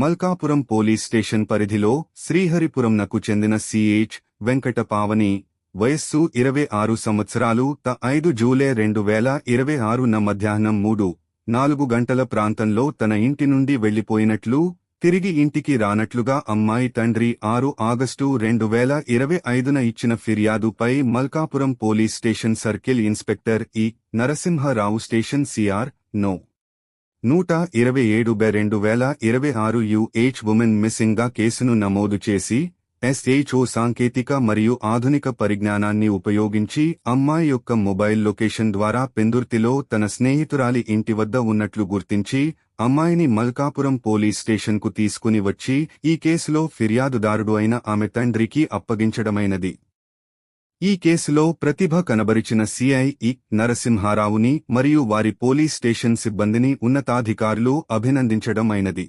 Malkapuram police station పరిధిలో శ్రీహరిపురంనకు చెందిన CH Venkata Pavani వయస్సు 26 సంవత్సరాలు 5 జూలై 2026న మధ్యాహ్నం 3:04 గంటల ప్రాంతంలో తన ఇంటి నుండి వెళ్లిపోయినట్లు, తిరిగి ఇంటికి రానట్లుగా అమ్మాయి తండ్రి 6 ఆగస్టు 2025న ఇచ్చిన ఫిర్యాదుపై Malkapuram police station circle inspector E. Narasimharao station CR no. 127/2026 UH women missing గా కేసును నమోదు చేసి ఎస్హెచ్ఓ సాంకేతిక మరియు ఆధునిక పరిజ్ఞానాన్ని ఉపయోగించి అమ్మాయి యొక్క మొబైల్ లొకేషన్ ద్వారా పెందుర్తిలో తన స్నేహితురాలి ఇంటి వద్ద ఉన్నట్లు గుర్తించి అమ్మాయిని మల్కాపురం పోలీస్ స్టేషన్కు తీసుకుని వచ్చి ఈ కేసులో ఫిర్యాదుదారుడు అయిన ఆమె తండ్రికి అప్పగించడమైనది. ఈ కేసులో ప్రతిభ కనబరిచిన సిఐ ఇ. నరసింహారావుని మరియు వారి పోలీస్ స్టేషన్ సిబ్బందిని ఉన్నతాధికారులు అభినందించడమైనది.